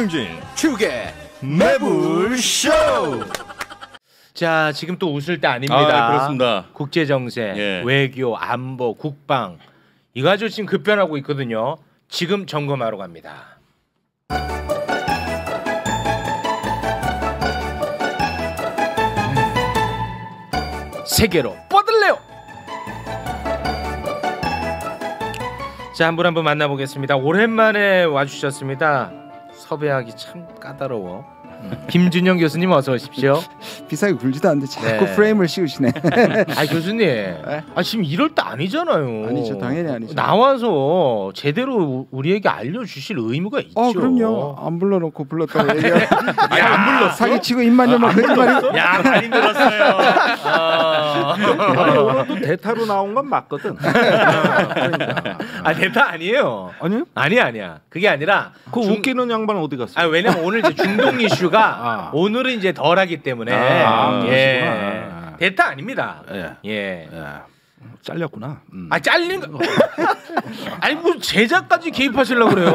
김용진 축의 매불쇼. 자, 지금 또 웃을 때 아닙니다. 그렇습니다. 국제 정세, 예. 외교, 안보, 국방 이거 아주 지금 급변하고 있거든요. 지금 점검하러 갑니다. 세계로 뻗을래요. 자, 한 분 한 분 만나보겠습니다. 오랜만에 와주셨습니다. 섭외하기 참 까다로워. 김준영 교수님 어서 오십시오. 비싸게 굴지도 않는데 자꾸 네. 프레임을 씌우시네. 아, 교수님, 지금 이럴 때 아니잖아요. 아니죠, 당연히 아니죠. 나와서 제대로 우리에게 알려주실 의무가 있죠. 그럼요. 안 불러놓고 불렀다고 얘기해. 안 불렀어? 사기치고 입만 열면 거짓말이. 야, 많이 들었어요. 오늘도 대타로 나온 건 맞거든. 그러니까. 대타 아니에요. 아니요? 아니야. 그게 아니라 그 웃기는 양반 어디 갔어? 왜냐면 오늘 이제 중동 이슈가 오늘은 이제 덜하기 때문에 그러시구나. 대타 아닙니다. 예. 잘렸구나. 잘린 거. 아니 뭐 제작까지 개입하시려고 그래요?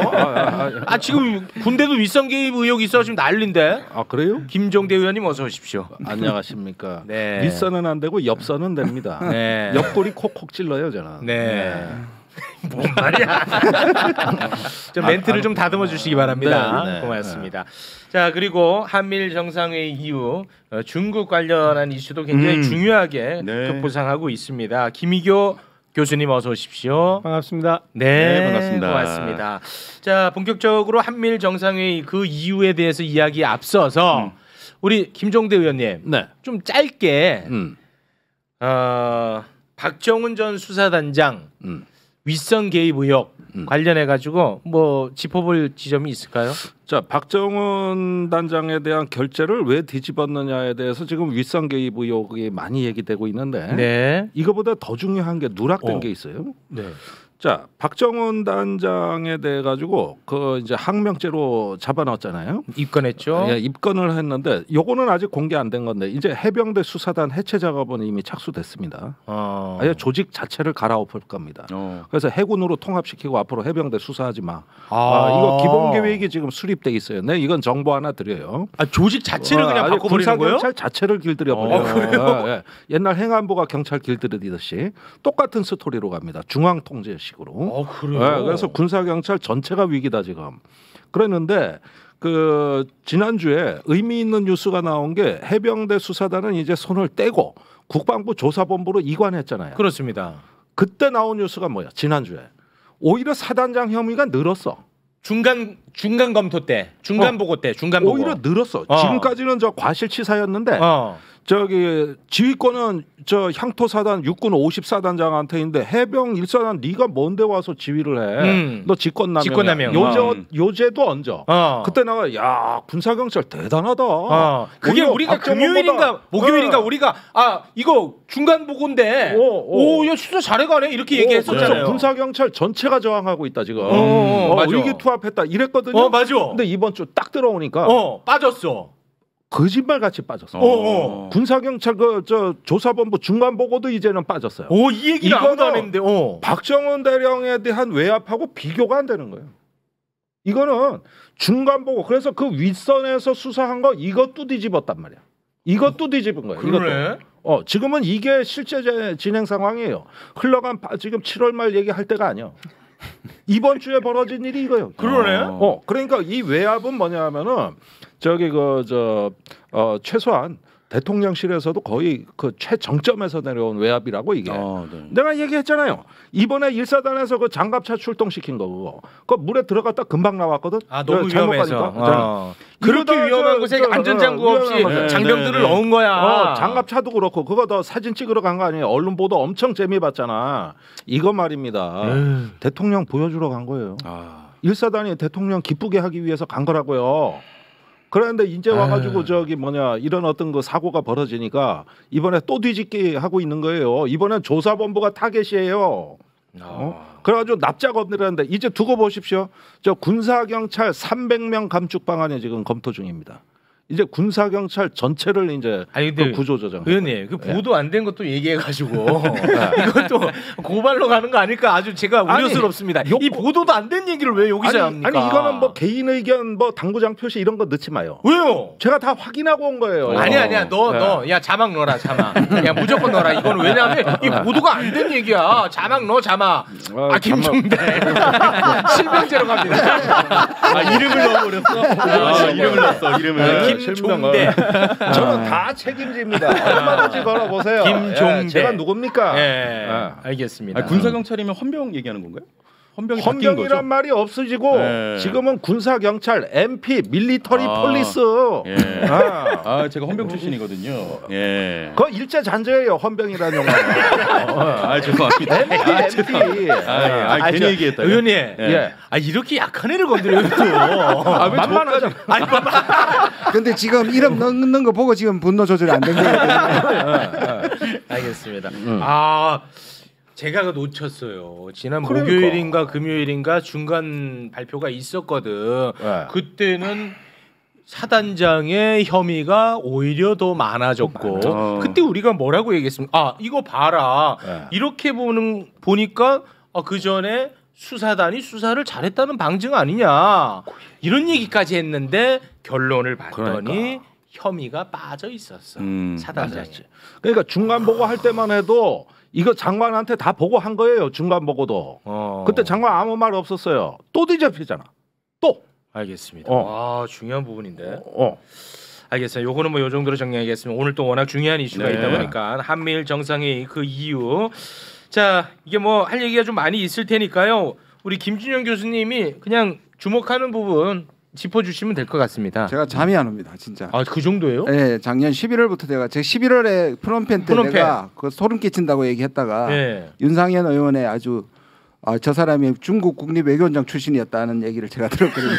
지금 군대도 윗선 개입 의혹이 있어 지금 난린데. 그래요? 김종대 의원님 어서 오십시오. 안녕하십니까. 네. 윗선은 안 되고 옆선은 됩니다. 네. 옆구리 콕콕 찔러요 저는. 네. 뭔 말이야? 좀 멘트를 좀 다듬어 주시기 바랍니다. 네. 고맙습니다. 자, 그리고 한미일 정상회의 이후 중국 관련한 이슈도 굉장히 중요하게 급부상하고 있습니다. 김희교 교수님 어서 오십시오. 반갑습니다. 네, 반갑습니다. 고맙습니다. 자, 본격적으로 한미일 정상회의 그 이유에 대해서 이야기에 앞서서 우리 김종대 의원님 좀 짧게 박정훈 전 수사단장 윗선 개입 의혹 관련해 가지고 뭐 짚어볼 지점이 있을까요? 자, 박정훈 단장에 대한 결재를 왜 뒤집었느냐에 대해서 지금 윗선 개입 의혹이 많이 얘기되고 있는데 이거보다 더 중요한 게 누락된 게 있어요. 자, 박정훈 단장에 대해 가지고 그 이제 항명죄로 잡아놨잖아요. 입건했죠. 예, 입건을 했는데 요거는 아직 공개 안 된 건데 이제 해병대 수사단 해체 작업은 이미 착수됐습니다. 아예 조직 자체를 갈아엎을 겁니다. 그래서 해군으로 통합시키고 앞으로 해병대 수사하지 마. 이거 기본 계획이 지금 수립돼 있어요. 네, 이건 정보 하나 드려요. 조직 자체를 그냥 바꿔버리는 거예요? 군사경찰 자체를 길들여 버려요. 옛날 행안부가 경찰 길들이듯이 똑같은 스토리로 갑니다. 중앙통제 식으로. 그래요? 그래서 군사 경찰 전체가 위기다 지금. 그랬는데 그 지난주에 의미 있는 뉴스가 나온 게 해병대 수사단은 이제 손을 떼고 국방부 조사본부로 이관했잖아요. 그렇습니다. 그때 나온 뉴스가 뭐야? 지난주에 오히려 사단장 혐의가 늘었어. 중간 검토 때, 중간 보고 때, 중간 보고. 오히려 늘었어. 지금까지는 저 과실치사였는데 저기 지휘권은 저 향토사단 육군 54단장한테 있는데 해병 1사단 네가 뭔데 와서 지휘를 해. 너 직권남용. 요제도 얹어. 그때 나가 야 군사경찰 대단하다. 그게 우리가 금요일인가 목요일인가 우리가 이거 중간 보고인데 야 수사 잘해가네 이렇게 얘기했었잖아요. 군사경찰 전체가 저항하고 있다 지금. 위기투합했다 이랬거든요. 맞아. 근데 이번 주 딱 들어오니까 빠졌어. 거짓말 같이 빠졌어. 군사경찰 저 조사본부 중간 보고도 이제는 빠졌어요. 이 얘기는 아무도 안 했는데. 박정훈 대령에 대한 외압하고 비교가 안 되는 거예요. 이거는 중간 보고 그래서 그 윗선에서 수사한 거 이것도 뒤집었단 말이야. 이것도 뒤집은 거예요. 그러네. 이것도. 지금은 이게 실제 진행 상황이에요. 흘러간 지금 7월 말 얘기할 때가 아니야. 이번 주에 벌어진 일이 이거예요. 그러네. 그러니까 이 외압은 뭐냐면은 저기 최소한 대통령실에서도 거의 그 최정점에서 내려온 외압이라고 이게. 내가 얘기했잖아요. 이번에 1사단에서 그 장갑차 출동시킨 거 그거. 그 물에 들어갔다 금방 나왔거든. 너무 위험해서. 그렇게 위험한 곳에 안전장구 없이 장병들을 넣은 거야. 장갑차도 그렇고 그거 더 사진 찍으러 간 거 아니에요. 언론 보도 엄청 재미 봤잖아. 이거 말입니다. 대통령 보여주러 간 거예요. 1사단이 대통령 기쁘게 하기 위해서 간 거라고요. 그런데 이제 와가지고 이런 어떤 그 사고가 벌어지니까 이번에 또 뒤집기 하고 있는 거예요. 이번엔 조사본부가 타겟이에요. 그래가지고 납작업이라는데 이제 두고 보십시오. 저 군사경찰 300명 감축 방안이 지금 검토 중입니다. 이제 군사 경찰 전체를 이제 아니 근데 그 구조 조정. 의원님 그 보도 안 된 것도 얘기해가지고 이것도 고발로 가는 거 아닐까 아주 제가 우려스럽습니다. 이 보도도 안 된 얘기를 왜 여기서 합니까? 아니 이거는 뭐 개인 의견 뭐 당구장 표시 이런 거 넣지 마요. 왜요? 제가 다 확인하고 온 거예요. 아니야 너 야 자막 넣어라 자막. 야 무조건 넣어라. 이거는 왜냐하면 이 보도가 안 된 얘기야. 자막 넣어 자막. 김종대 실명제로 갑니다. 이름을 넣어버렸어. 이름을 넣었어. 이름을. 김종대. 저는 다 책임집니다. 얼마든지 걸어보세요. 김종대. 제가 누굽니까? 네, 알겠습니다. 군사 경찰이면 헌병 얘기하는 건가요? 헌병이 바뀐 거죠? 헌병이란 말이 없어지고 지금은 군사 경찰, MP, 밀리터리 폴리스. 제가 헌병 출신이거든요. 예. 그거 일제 잔재예요. 헌병이라는 용어는. 죄송합니다. MP. 괜히 얘기했다. 의원님, 예. 이렇게 약한 애를 건드려요 또. 만만하죠. 근데 지금 이름 넣는 거 보고 지금 분노 조절이 안 된 거거든요. 알겠습니다. 제가 놓쳤어요. 지난 그러니까. 목요일인가 금요일인가 중간 발표가 있었거든. 그때는 사단장의 혐의가 오히려 더 많아졌고 그때 우리가 뭐라고 얘기했습니까? 이거 봐라. 이렇게 보니까 그 전에 수사단이 수사를 잘했다는 방증 아니냐 이런 얘기까지 했는데 결론을 봤더니 혐의가 빠져 있었어. 사단장이. 그러니까 중간 보고 할 때만 해도 이거 장관한테 다 보고한 거예요. 중간 보고도. 그때 장관 아무 말 없었어요. 또 뒤집히잖아. 또. 알겠습니다. 중요한 부분인데. 알겠어요. 요거는 뭐 요 정도로 정리하겠습니다. 오늘 또 워낙 중요한 이슈가 있다 보니까 한미일 정상회의 그 이유. 자, 이게 뭐 할 얘기가 좀 많이 있을 테니까요. 우리 김준영 교수님이 그냥 주목하는 부분 짚어주시면 될 것 같습니다. 제가 잠이 안 옵니다, 진짜. 그 정도예요? 네, 작년 11월부터 제가 11월에 프롬펜 때 내가 그 소름 끼친다고 얘기했다가 윤상현 의원의 아주 저 사람이 중국 국립외교원장 출신이었다는 얘기를 제가 들었거든요.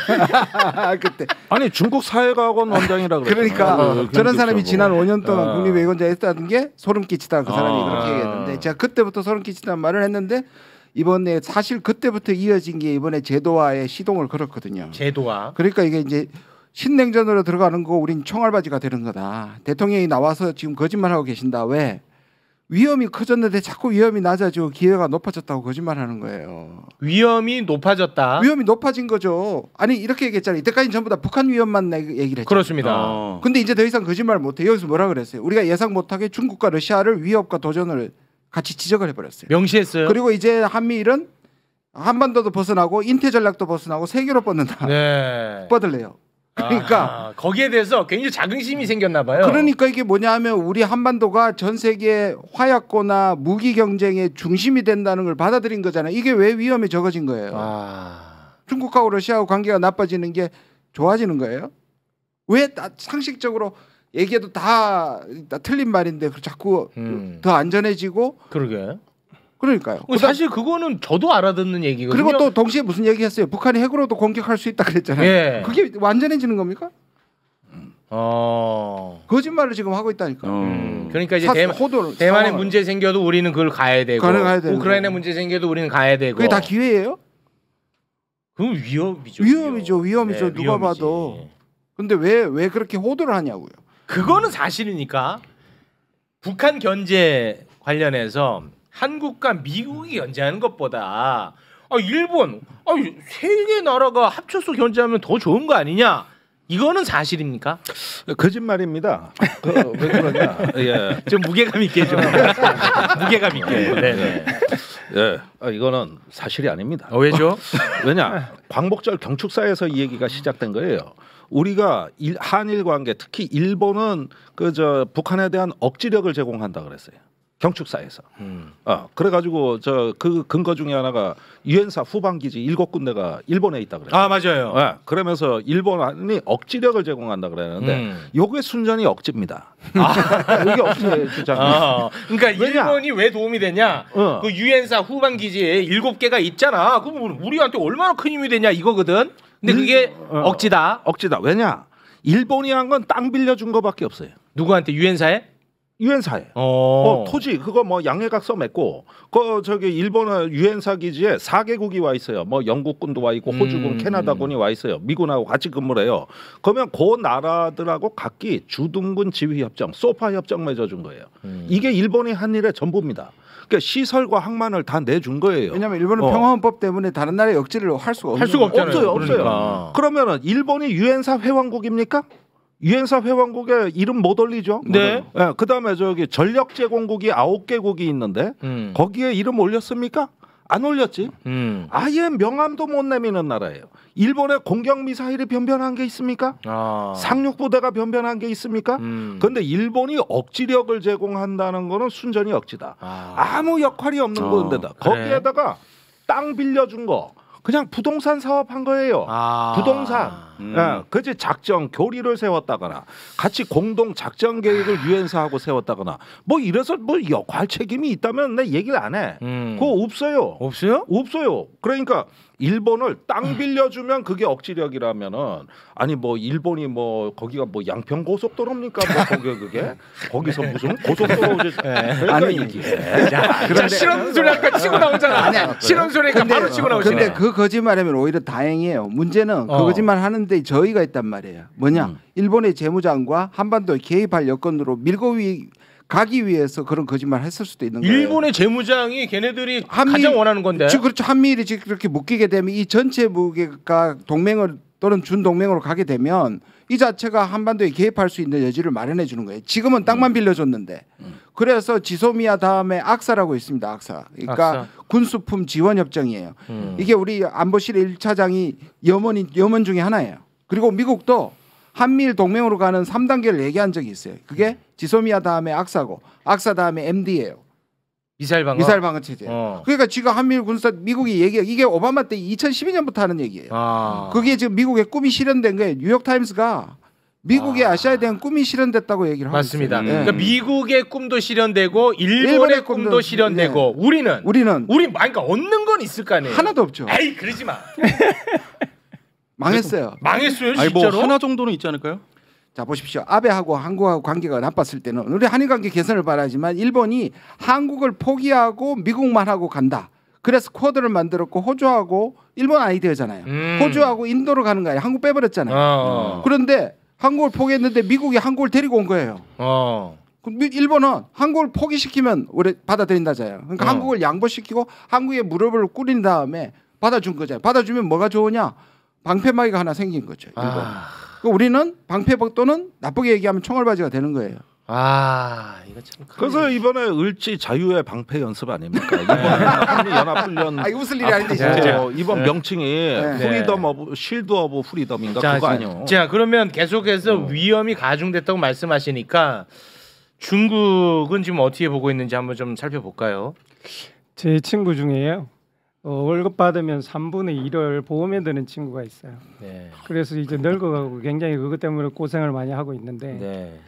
그때 아니 중국 사회과학원 원장이라 그러니까 저런 사람이 지난 5년 동안 국립외교원장 했다는 게 소름 끼치다 그 사람이 그렇게 얘기했는데 제가 그때부터 소름 끼치다는 말을 했는데 이번에 사실 그때부터 이어진 게 이번에 제도화에 시동을 걸었거든요. 제도화. 그러니까 이게 이제 신냉전으로 들어가는 거 우린 총알바지가 되는 거다. 대통령이 나와서 지금 거짓말하고 계신다. 왜? 위험이 커졌는데 자꾸 위험이 낮아지고 기회가 높아졌다고 거짓말하는 거예요. 위험이 높아졌다. 위험이 높아진 거죠. 아니 이렇게 얘기했잖아요. 이때까지 전부 다 북한 위험만 얘기를 했죠. 그렇습니다. 근데 이제 더 이상 거짓말 못해. 여기서 뭐라 그랬어요? 우리가 예상 못하게 중국과 러시아를 위협과 도전을 같이 지적을 해버렸어요. 명시했어요. 그리고 이제 한미일은 한반도도 벗어나고 인태 전략도 벗어나고 세계로 뻗는다. 뻗을래요. 그러니까 거기에 대해서 굉장히 자긍심이 생겼나 봐요. 그러니까 이게 뭐냐 하면 우리 한반도가 전 세계 화약고나 무기 경쟁의 중심이 된다는 걸 받아들인 거잖아요. 이게 왜 위험이 적어진 거예요. 중국하고 러시아하고 관계가 나빠지는 게 좋아지는 거예요. 왜 상식적으로 얘기해도 다 틀린 말인데 자꾸 더 안전해지고 그러니까요. 사실 그거는 저도 알아듣는 얘기거든요. 그리고 또 동시에 무슨 얘기했어요? 북한이 핵으로도 공격할 수 있다 그랬잖아요. 그게 완전해지는 겁니까? 거짓말을 지금 하고 있다니까. 그러니까 이제 대만에 문제 생겨도 우리는 그걸 가야 되고 우크라이나 문제 생겨도 우리는 가야 되고. 그게 다 기회예요? 그건 위험이죠. 위험이죠. 누가 위험이지. 봐도. 근데 왜 그렇게 호도를 하냐고요. 그거는 사실이니까 북한 견제 관련해서 한국과 미국이 견제하는 것보다 일본 세 개 나라가 합쳐서 견제하면 더 좋은 거 아니냐? 이거는 사실입니까? 거짓말입니다. 왜 그러냐? 예. 좀 무게감 있게 좀 무게감 있게. 네네. 예, 이거는 사실이 아닙니다. 왜죠? 왜냐? 광복절 경축사에서 이 얘기가 시작된 거예요. 우리가 한일 관계, 특히 일본은 북한에 대한 억지력을 제공한다 그랬어요. 경축사에서. 그래가지고 그 근거 중에 하나가 유엔사 후방 기지 7군데가 일본에 있다 그랬어요. 맞아요. 그러면서 일본이 억지력을 제공한다 그랬는데 요게 순전히 억지입니다. 이게 억지예요, 주장이. 그러니까 일본이 왜 도움이 되냐? 그 유엔사 후방 기지에 7개가 있잖아. 그럼 우리한테 얼마나 큰 힘이 되냐 이거거든. 근데 그게 억지다. 왜냐? 일본이 한 건 땅 빌려준 거밖에 없어요. 누구한테? 유엔사에? 유엔사에 토지 그거 뭐 양해각서 맺고 그 저기 일본의 유엔사 기지에 4개국이 와 있어요. 뭐 영국군도 와 있고 호주군, 캐나다군이 와 있어요. 미군하고 같이 근무를 해요. 그러면 그 나라들하고 각기 주둔군 지휘 협정, 소파 협정 맺어준 거예요. 이게 일본이 한 일의 전부입니다. 그러니까 시설과 항만을 다 내준 거예요. 왜냐하면 일본은 평화헌법 때문에 다른 나라의 억지를 할 수가 없잖아요. 없어요. 그러니까. 그러면은 일본이 유엔사 회원국입니까? 유엔사 회원국에 이름 못 올리죠. 네. 네. 그다음에 저기 전력 제공국이 9개국이 있는데 거기에 이름 올렸습니까? 안 올렸지. 아예 명함도 못 내미는 나라예요. 일본의 공격 미사일이 변변한 게 있습니까? 상륙 부대가 변변한 게 있습니까? 그런데 일본이 억지력을 제공한다는 거는 순전히 억지다. 아무 역할이 없는 건데다 거기에다가 땅 빌려준 거. 그냥 부동산 사업한 거예요. 부동산. 그지 작전 교리를 세웠다거나 같이 공동 작전 계획을 유엔사하고 세웠다거나 뭐 이래서 뭐 역할 책임이 있다면 내 얘기를 안 해. 그거 없어요. 없어요? 없어요. 그러니까 일본을 땅 빌려주면 그게 억지력이라면은 아니 뭐 일본이 뭐 거기가 뭐 양평 고속도로입니까? 뭐 그게 거기서 무슨 고속도로 아니 이게 자, 실언 소리 아까 치고 나오잖아. 실언 소리가 바로 치고 나오시네. 근데 그 거짓말하면 오히려 다행이에요. 문제는 그 거짓말 하는데 저희가 있단 말이에요. 뭐냐? 일본의 재무장과 한반도에 개입할 여건으로 밀고 가기 위해서 그런 거짓말 했을 수도 있는 거예요. 일본의 재무장이 걔네들이 가장 원하는 건데. 그렇죠. 한미일이 그렇게 묶이게 되면 이 전체 무게가 동맹을 또는 준동맹으로 가게 되면 이 자체가 한반도에 개입할 수 있는 여지를 마련해 주는 거예요. 지금은 땅만 빌려줬는데. 그래서 지소미아 다음에 악사라고 있습니다. 악사. 그러니까 군수품 지원 협정이에요. 이게 우리 안보실 1차장이 염원 중에 하나예요. 그리고 미국도 한미일 동맹으로 가는 3단계를 얘기한 적이 있어요. 그게 지소미아 다음에 악사고 악사 다음에 MD예요. 미사일 방어 체제. 그러니까 지금 한미일 군사 미국이 이게 오바마 때 2012년부터 하는 얘기예요. 그게 지금 미국의 꿈이 실현된 거예요. 뉴욕 타임스가 미국의 아시아에 대한 꿈이 실현됐다고 얘기를 하고 맞습니다. 있어요. 그러니까 미국의 꿈도 실현되고 일본의 꿈도 실현되고 우리는 그러니까 얻는 건 있을 거 아니에요. 하나도 없죠. 에이 그러지 마. 망했어요. 망했어요, 아니, 진짜로? 뭐 하나 정도는 있지 않을까요? 자 보십시오. 아베하고 한국하고 관계가 나빴을 때는 우리 한일 관계 개선을 바라지만 일본이 한국을 포기하고 미국만 하고 간다. 그래서 쿼드를 만들었고 호주하고 일본 아이디어잖아요. 호주하고 인도로 가는 거예요. 한국 빼버렸잖아요. 그런데 한국을 포기했는데 미국이 한국을 데리고 온 거예요. 일본은 한국을 포기시키면 우리 받아들인다잖아요. 그러니까 한국을 양보시키고 한국의 무릎을 꿇인 다음에 받아준 거잖아요. 받아주면 뭐가 좋으냐? 방패막이가 하나 생긴 거죠. 일본. 우리는 방패막 또는 나쁘게 얘기하면 총알바지가 되는 거예요. 이거 참. 그래서 이번에 을지 자유의 방패 연습 아닙니까? 이번 한미 연합 훈련. 이거 웃을 일이 아닌데 진짜. 이번 명칭이 프리덤 오브 실드 오브 프리덤인가 그거 아니요. 자 그러면 계속해서 위험이 가중됐다고 말씀하시니까 중국은 지금 어떻게 보고 있는지 한번 좀 살펴볼까요? 제 친구 중에요. 월급 받으면 3분의 1을 보험에 드는 친구가 있어요. 네. 그래서 이제 늙어가고 굉장히 그것 때문에 고생을 많이 하고 있는데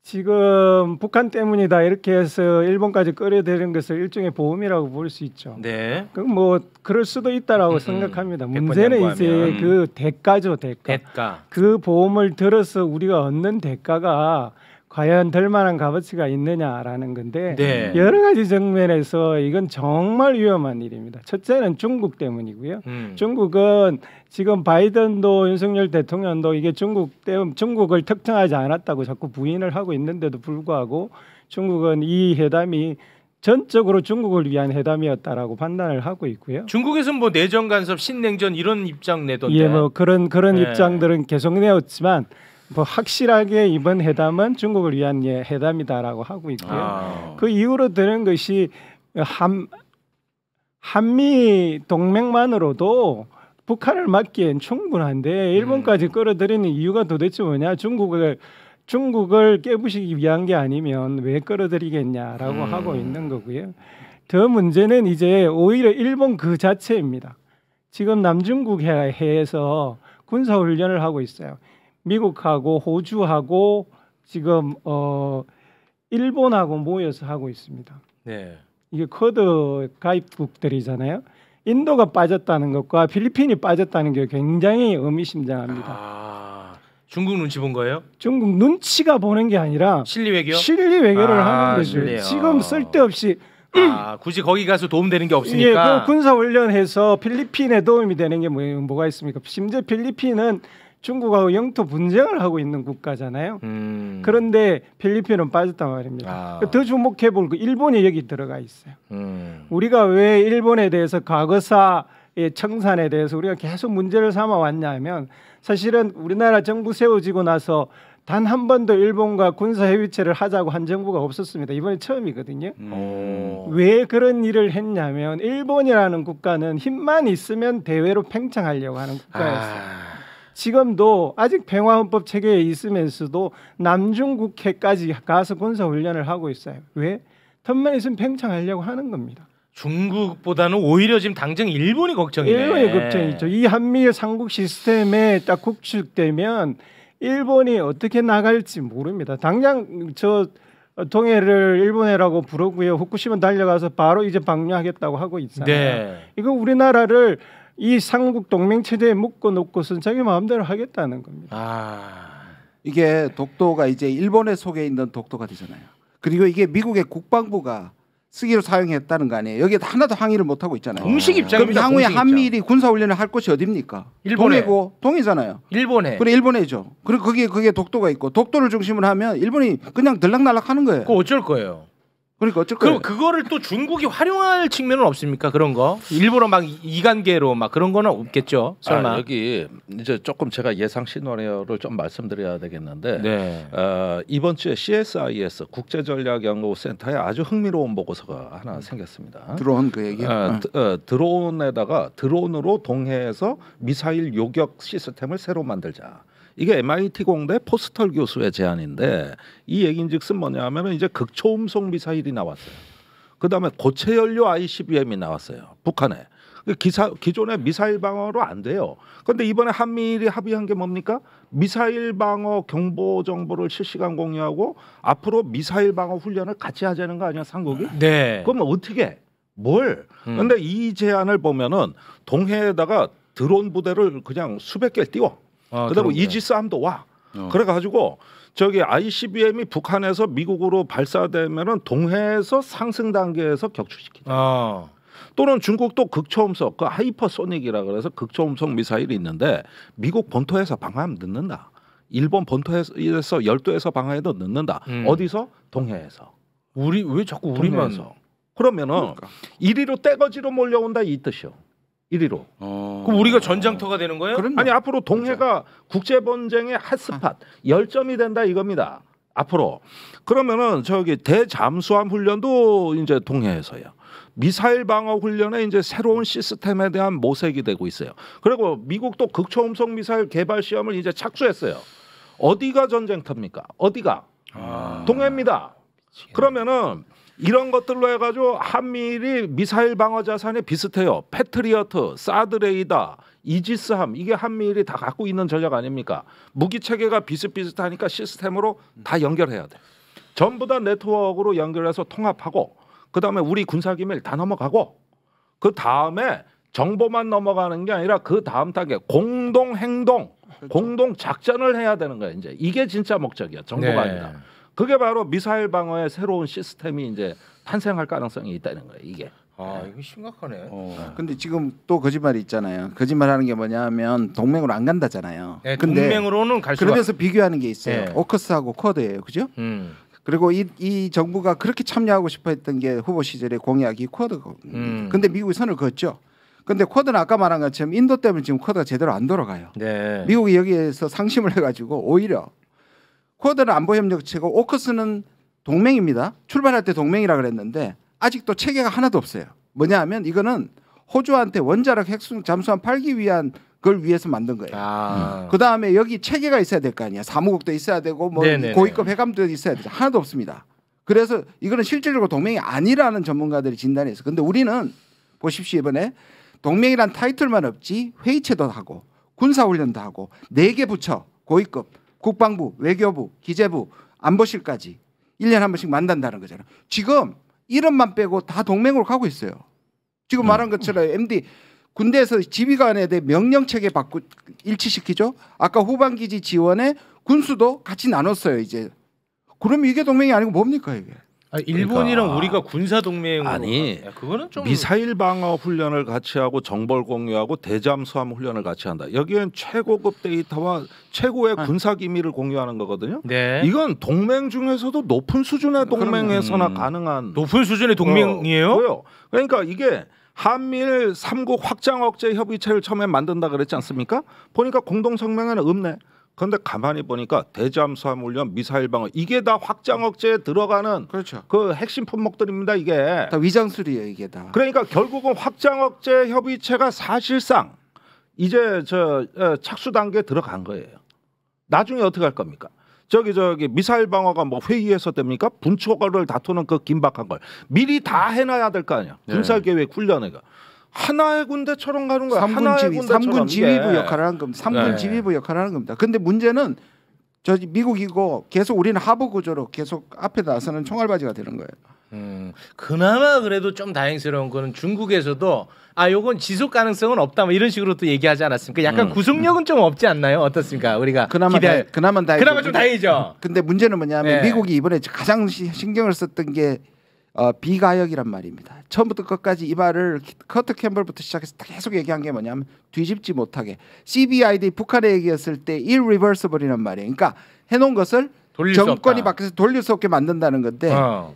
지금 북한 때문이다 이렇게 해서 일본까지 끌어들이는 것을 일종의 보험이라고 볼 수 있죠. 네. 뭐 그럴 수도 있다라고 생각합니다. 문제는 이제 그 대가죠, 대가. 그 보험을 들어서 우리가 얻는 대가가 과연 될 만한 값어치가 있느냐라는 건데 여러 가지 측면에서 이건 정말 위험한 일입니다. 첫째는 중국 때문이고요. 중국은 지금 바이든도 윤석열 대통령도 이게 중국을 특정하지 않았다고 자꾸 부인을 하고 있는데도 불구하고 중국은 이 회담이 전적으로 중국을 위한 회담이었다라고 판단을 하고 있고요. 중국에서는 뭐 내정 간섭, 신냉전 이런 입장 내던데. 예, 뭐 그런 입장들은 계속 내었지만 뭐 확실하게 이번 회담은 중국을 위한 회담이다라고 하고 있고요. 그 이후로 되는 것이 한미 동맹만으로도 북한을 막기엔 충분한데 일본까지 끌어들이는 이유가 도대체 뭐냐? 중국을 깨부시기 위한 게 아니면 왜 끌어들이겠냐라고 하고 있는 거고요. 더 문제는 이제 오히려 일본 그 자체입니다. 지금 남중국 해에서 군사훈련을 하고 있어요. 미국하고 호주하고 지금 일본하고 모여서 하고 있습니다. 네. 이게 쿼드 가입국들이잖아요. 인도가 빠졌다는 것과 필리핀이 빠졌다는 게 굉장히 의미심장합니다. 중국 눈치 본 거예요? 중국 눈치가 보는 게 아니라 실리 외교? 실리 외교를 하는 거죠. 실리요. 지금 쓸데없이 굳이 거기 가서 도움되는 게 없으니까. 예, 그 군사 훈련해서 필리핀에 도움이 되는 게 뭐가 있습니까? 심지어 필리핀은 중국하고 영토 분쟁을 하고 있는 국가잖아요. 그런데 필리핀은 빠졌단 말입니다. 더 주목해 볼 거 일본이 여기 들어가 있어요. 우리가 왜 일본에 대해서 과거사의 청산에 대해서 우리가 계속 문제를 삼아 왔냐면 사실은 우리나라 정부 세워지고 나서 단 한 번도 일본과 군사 해위체를 하자고 한 정부가 없었습니다. 이번에 처음이거든요. 왜 그런 일을 했냐면 일본이라는 국가는 힘만 있으면 대외로 팽창하려고 하는 국가였어요. 지금도 아직 평화헌법 체계에 있으면서도 남중국해까지 가서 군사훈련을 하고 있어요. 왜? 틈만 있으면 팽창하려고 하는 겁니다. 중국보다는 오히려 지금 당장 일본이 걱정이네. 일본이 걱정이죠. 이 한미일 삼국 시스템에 딱 국축되면 일본이 어떻게 나갈지 모릅니다. 당장 저 동해를 일본해라고 부르고요. 후쿠시마 달려가서 바로 이제 방류하겠다고 하고 있잖아요. 네. 이거 우리나라를 이 삼국 동맹 체제에 묶어놓고선 자기 마음대로 하겠다는 겁니다. 이게 독도가 이제 일본에 속해 있는 독도가 되잖아요. 그리고 이게 미국의 국방부가 쓰기로 사용했다는 거 아니에요. 여기에 하나도 항의를 못 하고 있잖아요. 공식 입장입니다. 그럼 향후에 한미일이 군사훈련을 할 곳이 어디입니까? 일본에. 동해고 동해잖아요. 일본에. 그래 일본에죠. 그리고 그게 독도가 있고 독도를 중심으로 하면 일본이 그냥 들락날락하는 거예요. 그거 어쩔 거예요? 그러니까 어쩔 거예요? 그럼 그거를 또 중국이 활용할 측면은 없습니까? 그런 거 일부러 막 이관계로 막 그런 거는 없겠죠. 설마. 여기 이제 조금 제가 예상 시나리오를 좀 말씀드려야 되겠는데 네. 이번 주에 CSIS 국제전략연구센터에 아주 흥미로운 보고서가 하나 생겼습니다. 드론 그 얘기요? 드론에다가 드론으로 동해에서 미사일 요격 시스템을 새로 만들자. 이게 MIT 공대 포스털 교수의 제안인데 이 얘기인즉슨 뭐냐면은 이제 극초음속 미사일이 나왔어요. 그다음에 고체 연료 ICBM이 나왔어요. 북한에. 기존의 미사일 방어로 안 돼요. 그런데 이번에 한미일이 합의한 게 뭡니까? 미사일 방어 경보 정보를 실시간 공유하고 앞으로 미사일 방어 훈련을 같이 하자는 거 아니야, 삼국이? 네. 그럼 어떻게? 뭘? 그런데 이 제안을 보면은 동해에다가 드론 부대를 그냥 수백 개 띄워. 그다음에 이지스함도 와. 그래가지고 저기 ICBM이 북한에서 미국으로 발사되면은 동해에서 상승 단계에서 격추시키자. 또는 중국도 극초음속, 그 하이퍼소닉이라 그래서 극초음속 미사일이 있는데 미국 본토에서 방어하면 늦는다. 일본 본토에서 열도에서 방어해도 늦는다. 어디서? 동해에서. 우리 왜 자꾸 우리만? 그러면은 그러니까. 이리로 떼거지로 몰려온다 이 뜻이요. 1위로. 그럼 우리가 전장터가 되는 거예요? 아니 앞으로 동해가 국제 번쟁의 핫스팟 열점이 된다 이겁니다. 앞으로. 그러면은 저기 대잠수함 훈련도 이제 동해에서요. 미사일 방어 훈련에 이제 새로운 시스템에 대한 모색이 되고 있어요. 그리고 미국도 극초음속 미사일 개발 시험을 이제 착수했어요. 어디가 전쟁터입니까? 어디가? 동해입니다. 그러면은 이런 것들로 해가지고 한미일이 미사일 방어 자산이 비슷해요. 패트리어트, 사드 레이더, 이지스함 이게 한미일이 다 갖고 있는 전략 아닙니까? 무기 체계가 비슷비슷하니까 시스템으로 다 연결해야 돼. 전부 다 네트워크로 연결해서 통합하고 그다음에 우리 군사기밀 다 넘어가고 그 다음에 정보만 넘어가는 게 아니라 그 다음 단계 공동 행동, 공동 작전을 해야 되는 거예요. 이제 이게 진짜 목적이야. 정보가 아니라. 그게 바로 미사일 방어의 새로운 시스템이 이제 탄생할 가능성이 있다는 거예요. 이게. 이거 심각하네. 근데 지금 또 거짓말이 있잖아요. 거짓말하는 게 뭐냐면 동맹으로 안 간다잖아요. 네, 근데 동맹으로는 갈 수가. 그러면서 비교하는 게 있어요. 오커스하고 쿼드예요, 그죠? 그리고 이 정부가 그렇게 참여하고 싶어했던 게 후보 시절에 공약이 쿼드고. 근데 미국이 선을 그었죠. 근데 쿼드는 아까 말한 것처럼 인도 때문에 지금 쿼드가 제대로 안 돌아가요. 네. 미국이 여기에서 상심을 해가지고 오히려 쿼드는 안보협력체고 오커스는 동맹입니다. 출발할 때 동맹이라 그랬는데 아직도 체계가 하나도 없어요. 뭐냐 하면 이거는 호주한테 원자력 핵 잠수함 팔기 위한 걸 위해서 만든 거예요. 그다음에 여기 체계가 있어야 될 거 아니야. 사무국도 있어야 되고 뭐 고위급 해감도 있어야 되죠. 하나도 없습니다. 그래서 이거는 실질적으로 동맹이 아니라는 전문가들이 진단이 있어요. 근데 우리는 보십시오. 이번에 동맹이란 타이틀만 없지 회의체도 하고 군사훈련도 하고 4개 부처 고위급 국방부, 외교부, 기재부, 안보실까지 1년에 한 번씩 만난다는 거잖아요. 지금 이름만 빼고 다 동맹으로 가고 있어요. 지금 말한 것처럼 MD 군대에서 지휘관에 대해 명령 체계 바꾸 일치시키죠. 아까 후방 기지 지원에 군수도 같이 나눴어요. 이제 그럼 이게 동맹이 아니고 뭡니까 이게? 아니, 일본이랑 그러니까. 우리가 군사 동맹으로 아니 그거는 좀 미사일 방어 훈련을 같이 하고 정보를 공유하고 대잠수함 훈련을 같이 한다. 여기엔 최고급 데이터와 최고의 군사 기밀을 공유하는 거거든요. 네. 이건 동맹 중에서도 높은 수준의 동맹에서나 가능한 높은 수준의 동맹이에요? 그러니까 이게 한미일 3국 확장 억제 협의체를 처음에 만든다 그랬지 않습니까? 보니까 공동 성명에는 없네. 그런데 가만히 보니까 대잠수함 훈련, 미사일 방어 이게 다 확장 억제에 들어가는 그렇죠. 그 핵심 품목들입니다. 이게 다 위장술이에요. 이게 다. 그러니까 결국은 확장 억제 협의체가 사실상 이제 착수 단계에 들어간 거예요. 나중에 어떻게 할 겁니까? 저기 미사일 방어가 뭐 회의에서 됩니까? 분초를 다투는 그 긴박한 걸 미리 다 해놔야 될 거 아니야. 군사 계획 훈련회가. 하나의 군대처럼 가는 거야. 3군 지휘부 역할을 하는 겁니다. 3군 지휘부 역할을 하는 겁니다. 근데 문제는 저 미국이고 계속 우리는 하부 구조로 계속 앞에 나서는 총알바지가 되는 거예요. 그나마 그래도 좀 다행스러운 거는 중국에서도 요건 지속 가능성은 없다 뭐 이런 식으로 또 얘기하지 않았습니까? 약간 구속력은 좀 없지 않나요? 어떻습니까? 우리가 그나마 좀 다행이죠. 근데 문제는 뭐냐면 미국이 이번에 가장 신경을 썼던 게 비가역이란 말입니다. 처음부터 끝까지 이 말을 커트 캠벌부터 시작해서 계속 얘기한 게 뭐냐면 뒤집지 못하게 CBID 북한에 얘기했을 때 irreversible이란 말이에요. 그러니까 해놓은 것을 정권이 바뀌어서 돌릴 수 없게 만든다는 건데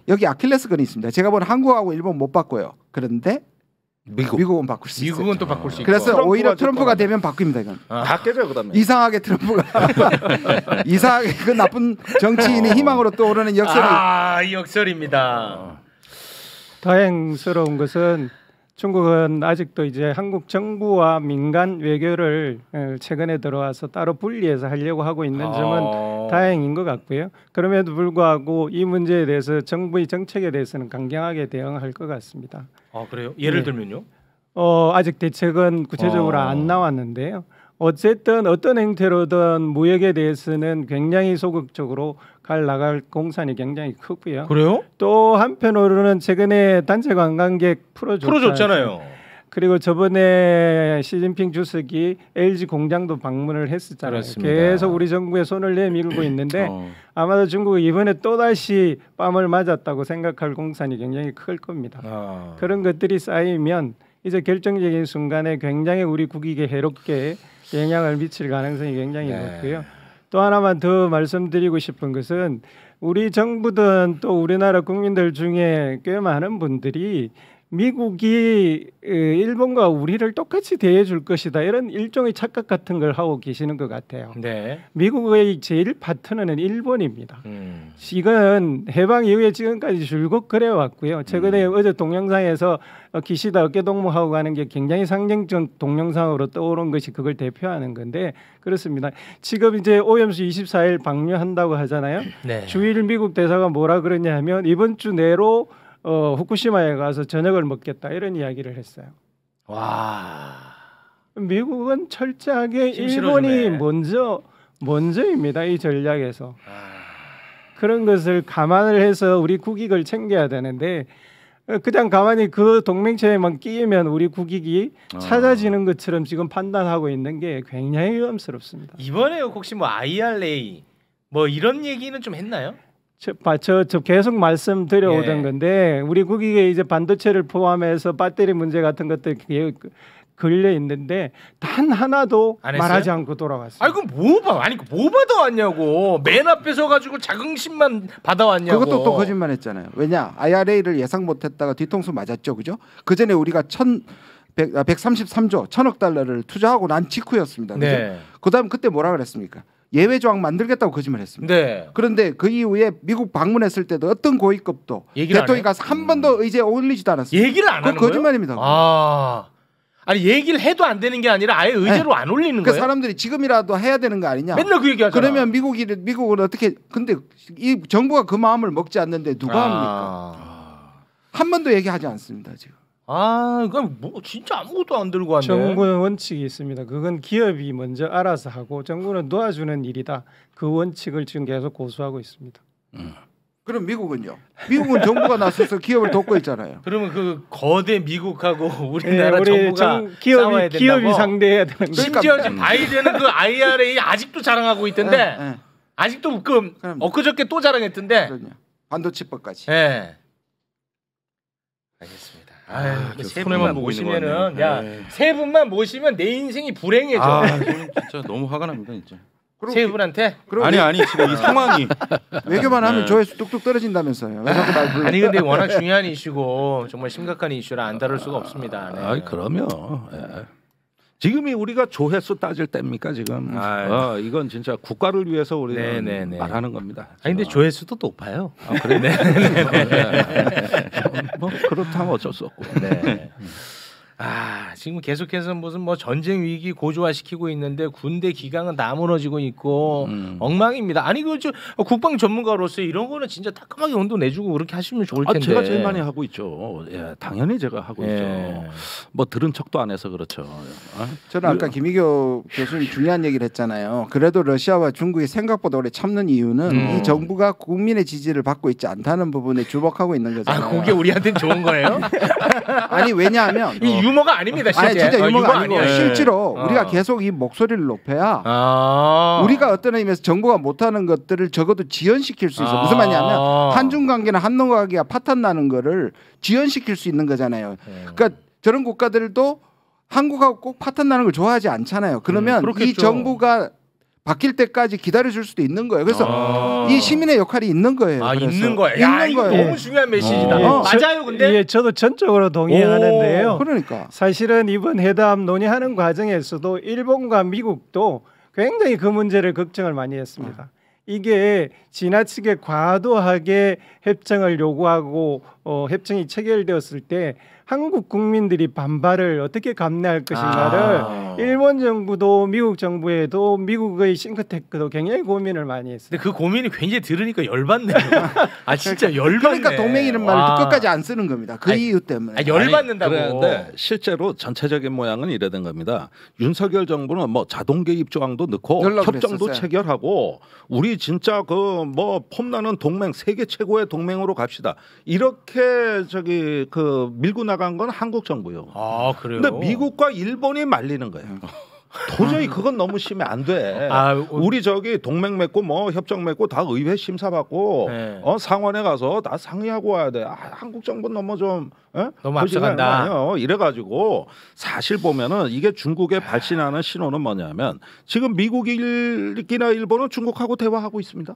여기 아킬레스건이 있습니다. 제가 보는 한국하고 일본 못 바꿔요. 그런데 미국은 바꿀 수 있어요. 미국은 또 바꿀 수 있고. 그래서 오히려 트럼프가 되면 바뀝니다. 이건. 다 깨져 그다음에. 이상하게 트럼프가 이상하게 그 나쁜 정치인의 희망으로 떠오르는 역설이. 이 역설입니다. 다행스러운 것은 중국은 아직도 이제 한국 정부와 민간 외교를 최근에 들어와서 따로 분리해서 하려고 하고 있는 점은 다행인 것 같고요. 그럼에도 불구하고 이 문제에 대해서 정부의 정책에 대해서는 강경하게 대응할 것 같습니다. 그래요? 예를 들면요? 아직 대책은 구체적으로 안 나왔는데요. 어쨌든 어떤 형태로든 무역에 대해서는 굉장히 소극적으로 나갈 공산이 굉장히 크고요. 그래요? 또 한편으로는 최근에 단체 관광객 풀어줬잖아요. 그리고 저번에 시진핑 주석이 LG 공장도 방문을 했었잖아요. 그렇습니다. 계속 우리 정부에 손을 내밀고 있는데 아마도 중국이 이번에 또다시 뺨을 맞았다고 생각할 공산이 굉장히 클 겁니다. 그런 것들이 쌓이면 이제 결정적인 순간에 굉장히 우리 국익에 해롭게 영향을 미칠 가능성이 굉장히 높고요. 또 하나만 더 말씀드리고 싶은 것은 우리 정부든 또 우리나라 국민들 중에 꽤 많은 분들이 미국이 일본과 우리를 똑같이 대해줄 것이다 이런 일종의 착각 같은 걸 하고 계시는 것 같아요. 네. 미국의 제일 파트너는 일본입니다. 이건 해방 이후에 지금까지 줄곧 그래왔고요. 최근에 어제 동영상에서 기시다 어깨동무하고 가는 게 굉장히 상징적 동영상으로 떠오른 것이 그걸 대표하는 건데 그렇습니다. 지금 이제 오염수 24일 방류한다고 하잖아요. 네. 주일 미국 대사가 뭐라 그러냐 하면 이번 주 내로 후쿠시마에 가서 저녁을 먹겠다 이런 이야기를 했어요. 와. 미국은 철저하게 일본이 먼저입니다. 이 전략에서. 그런 것을 감안을 해서 우리 국익을 챙겨야 되는데 그냥 가만히 그 동맹체에만 끼면 우리 국익이 찾아지는 것처럼 지금 판단하고 있는 게 굉장히 위험스럽습니다. 이번에 혹시 뭐 IRA 뭐 이런 얘기는 좀 했나요? 저 계속 말씀드려오던 건데 우리 국익에 이제 반도체를 포함해서 배터리 문제 같은 것들 걸려 있는데 단 하나도 말하지 않고 돌아갔어요. 아니 뭐 받아왔냐고. 맨 앞에 서가지고 자긍심만 받아왔냐고. 그것도 또 거짓말했잖아요. 왜냐 IRA를 예상 못했다가 뒤통수 맞았죠, 그죠? 그 전에 우리가 133조 1,000억 달러를 투자하고 난 직후였습니다. 그죠? 네. 그다음 그때 뭐라 그랬습니까? 예외 조항 만들겠다고 거짓말했습니다. 네. 그런데 그 이후에 미국 방문했을 때도 어떤 고위급도 대통령이 가서 한 번도 의제에 올리지도 않았습니다. 얘기를 안 하는 거예요? 거짓말입니다. 아니 얘기를 해도 안 되는 게 아니라 아예 의제로 안 올리는 거예요? 사람들이 지금이라도 해야 되는 거 아니냐? 맨날 그 얘기하잖아. 그러면 미국은 어떻게? 근데 이 정부가 그 마음을 먹지 않는데 누가 합니까? 한 번도 얘기하지 않습니다 지금. 그럼 뭐 진짜 아무것도 안 들고 왔네. 정부는 원칙이 있습니다. 그건 기업이 먼저 알아서 하고 정부는 도와주는 일이다. 그 원칙을 지금 계속 고수하고 있습니다. 그럼 미국은요? 미국은 정부가 나서서 기업을 돕고 있잖아요. 그러면 그 거대 미국하고 우리나라 정부가 싸워야 된다고? 기업이 상대해야 되는 거예요. 심지어 지금 바이든은 그 IRA 아직도 자랑하고 있던데 아직도 그 엊그저께 또 자랑했던데. 그럼요. 반도체법까지. 네. 알겠습니다. 세 분만 모시면은 세 분만 모시면 내 인생이 불행해져. 저는 진짜 너무 화가 납니다, 진짜. 세 분한테? 아니 지금 이 상황이 외교만 하면 조회수 뚝뚝 떨어진다면서요. 왜 자꾸 날 불러? 아니 근데 워낙 중요한 이슈고 정말 심각한 이슈라 안 다룰 수가 없습니다. 네. 그러면 지금이 우리가 조회수 따질 때입니까 지금? 이건 진짜 국가를 위해서 우리는 말하는 겁니다. 아니 근데 조회수도 높아요. 그래? 뭐 그렇다면 어쩔 수 없고. 네. 지금 계속해서 무슨 뭐 전쟁 위기 고조화시키고 있는데 군대 기강은 다 무너지고 있고 엉망입니다. 아니 그 국방 전문가로서 이런 거는 진짜 따끔하게 온도 내주고 그렇게 하시면 좋을 텐데. 제가 제일 많이 하고 있죠. 당연히 제가 하고 있죠. 뭐 들은 척도 안 해서 그렇죠. 저는 아까 김희교 교수님 중요한 얘기를 했잖아요. 그래도 러시아와 중국이 생각보다 오래 참는 이유는 이 정부가 국민의 지지를 받고 있지 않다는 부분에 주목하고 있는 거잖아요. 그게 우리한테는 좋은 거예요? 아니 왜냐하면 이 유머가 아닙니다. 실제. 아니 진짜 유머가 아니고 실제로 우리가 계속 이 목소리를 높여야 우리가 어떤 의미에서 정부가 못하는 것들을 적어도 지연시킬 수 있어. 무슨 말이냐면 한중 관계나 한중 관계가 파탄 나는 거를 지연시킬 수 있는 거잖아요. 그러니까 저런 국가들도 한국하고 꼭 파탄 나는 걸 좋아하지 않잖아요. 그러면 이 정부가 바뀔 때까지 기다려줄 수도 있는 거예요. 그래서 이 시민의 역할이 있는 거예요. 있는 거예요. 이거 너무 중요한 메시지다. 맞아요, 근데. 저도 전적으로 동의하는데요. 그러니까 사실은 이번 회담 논의하는 과정에서도 일본과 미국도 굉장히 그 문제를 걱정을 많이 했습니다. 이게 지나치게 과도하게 협정을 요구하고 협정이 체결되었을 때 한국 국민들이 반발을 어떻게 감내할 것인가를 일본 정부도 미국 정부에도 미국의 싱크탱크도 굉장히 고민을 많이 했어요. 근데 그 고민이 굉장히 들으니까 열받네요. 진짜 열받네. 그러니까 동맹이라는 말을 끝까지 안 쓰는 겁니다. 그 이유 때문에. 열받는다고. 그런데 실제로 전체적인 모양은 이래된 겁니다. 윤석열 정부는 뭐 자동 개입 조항도 넣고 협정도 체결하고 우리 진짜 그 뭐 폼나는 동맹 세계 최고의 동맹으로 갑시다. 이렇게 밀고 나간 건 한국 정부요. 그래요? 근데 미국과 일본이 말리는 거예요. 도저히 그건 너무 심해 안 돼. 우리 동맹 맺고 뭐 협정 맺고 다 의회 심사 받고 상원에 가서 다 상의하고 와야 돼. 한국 정부는 너무 좀 너무 앞서간다. 이래가지고 사실 보면은 이게 중국에 발신하는 신호는 뭐냐면 지금 미국이나 일본은 중국하고 대화하고 있습니다.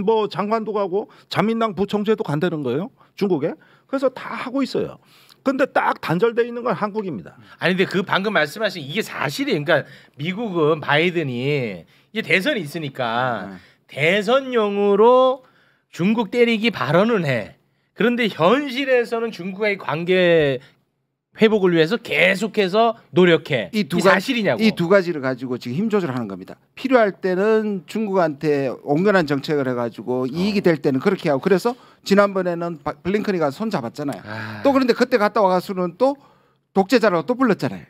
뭐 장관도 가고 자민당 부총재도 간다는 거예요. 중국에. 그래서 다 하고 있어요. 근데 딱 단절돼 있는 건 한국입니다. 아니 근데 그 방금 말씀하신 이게 사실이에요. 그러니까 미국은 바이든이 이제 대선이 있으니까 대선용으로 중국 때리기 발언은 해. 그런데 현실에서는 중국과의 관계 회복을 위해서 계속해서 노력해. 이 사실이냐고. 이 두 가지를 가지고 지금 힘 조절하는 겁니다. 필요할 때는 중국한테 온건한 정책을 해가지고 이익이 될 때는 그렇게 하고 그래서 지난번에는 블링컨이 가서 손 잡았잖아요. 또 그런데 그때 갔다 와가서는 또 독재자라고 또 불렀잖아요.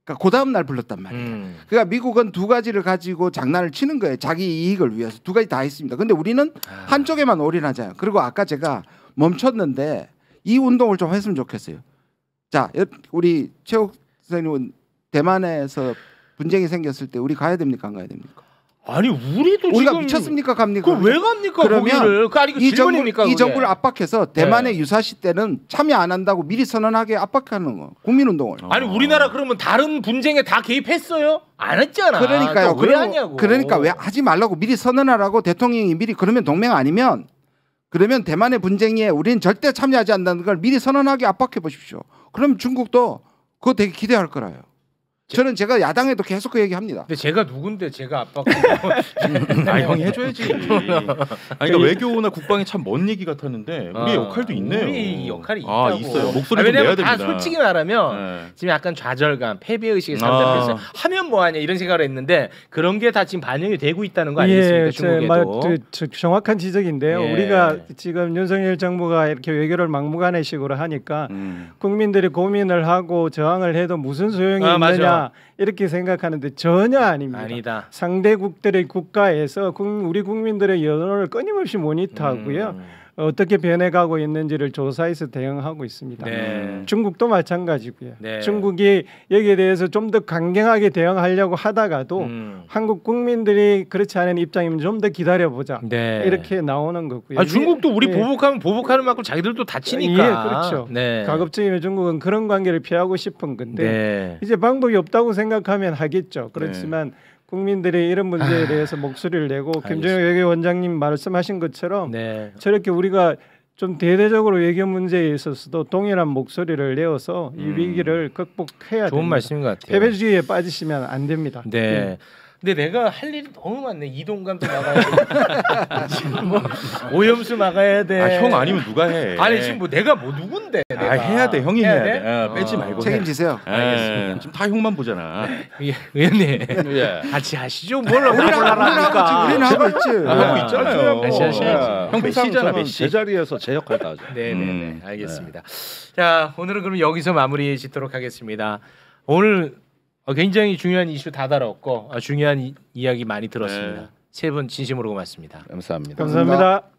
그러니까 그 다음 날 불렀단 말이에요. 그러니까 미국은 두 가지를 가지고 장난을 치는 거예요. 자기 이익을 위해서 두 가지 다 있습니다. 근데 우리는 한쪽에만 올인하잖아요. 그리고 아까 제가 멈췄는데 이 운동을 좀 했으면 좋겠어요. 자, 우리 최욱 선생님은 대만에서 분쟁이 생겼을 때 우리 가야 됩니까 안 가야 됩니까? 아니 우리도 우리가 지금 미쳤습니까 갑니까? 왜 갑니까? 그러면 이 정부를 압박해서 대만의 유사시 때는 참여 안 한다고 미리 선언하게 압박하는 거 국민운동을. 아니 우리나라 그러면 다른 분쟁에 다 개입했어요? 안 했잖아. 그러니까요. 왜 하냐고. 그러니까 왜 하지 말라고 미리 선언하라고 대통령이 미리 그러면 동맹 아니면 그러면 대만의 분쟁에 우리는 절대 참여하지 않는다는 걸 미리 선언하게 압박해 보십시오. 그럼 중국도 그거 되게 기대할 거라요. 저는 제가 야당에도 계속 그 얘기합니다. 근데 제가 누군데 제가 압박? 형이 해줘야지. 그러니까 외교나 국방이 참 먼 얘기 같았는데 우리의 역할도 있네요. 우리 역할이 있다고. 있어요. 목소리 좀 내야 됩니다. 다 솔직히 말하면 지금 약간 좌절감, 패배 의식에 사로잡혀서 하면 뭐하냐 이런 생각을 했는데 그런 게 다 지금 반영이 되고 있다는 거 아니겠습니까? 중국에도. 정확한 지적인데요. 우리가 지금 윤석열 정부가 이렇게 외교를 막무가내식으로 하니까 국민들이 고민을 하고 저항을 해도 무슨 소용이 있느냐. 아니냐 이렇게 생각하는데 전혀 아닙니다. 아니다. 상대국들의 국가에서 우리 국민들의 여론을 끊임없이 모니터하고요. 어떻게 변해가고 있는지를 조사해서 대응하고 있습니다. 네. 중국도 마찬가지고요. 네. 중국이 여기에 대해서 좀 더 강경하게 대응하려고 하다가도 한국 국민들이 그렇지 않은 입장이면 좀 더 기다려보자. 네. 이렇게 나오는 거고요. 아, 중국도 우리 예. 보복하면 보복하는 만큼 자기들도 다치니까. 예, 그렇죠. 네. 가급적이면 중국은 그런 관계를 피하고 싶은 건데 네. 이제 방법이 없다고 생각하면 하겠죠. 그렇지만 국민들의 이런 문제에 대해서 목소리를 내고 김정일 외교원장님 말씀하신 것처럼 저렇게 우리가 좀 대대적으로 외교 문제에 있어서도 동일한 목소리를 내어서 이 위기를 극복해야 좋은 됩니다. 말씀인 것 같아요. 패배주의에 빠지시면 안 됩니다. 네. 예. 근데 내가 할 일이 너무 많네. 이동감도 막아야 돼. 지금 뭐 오염수 막아야 돼. 아, 형 아니면 누가 해? 아니 지금 뭐 내가 뭐 누군데? 아, 해야 돼. 형이 해야 돼. 빼지 말고 책임지세요. 알겠습니다. 지금 다 형만 보잖아. 의원님 같이 하시죠. 뭘 하라니까. 우리는 하고 있지. 하고 있잖아요. 같이 하셔야지. 형 메시잖아. 저는 메시. 제자리에서 제 역할 다 하죠. 네네. 알겠습니다. 자 오늘은 그럼 여기서 마무리 짓도록 하겠습니다. 오늘 굉장히 중요한 이슈 다 다뤘고 중요한 이야기 많이 들었습니다. 세 분 진심으로 고맙습니다. 감사합니다. 감사합니다.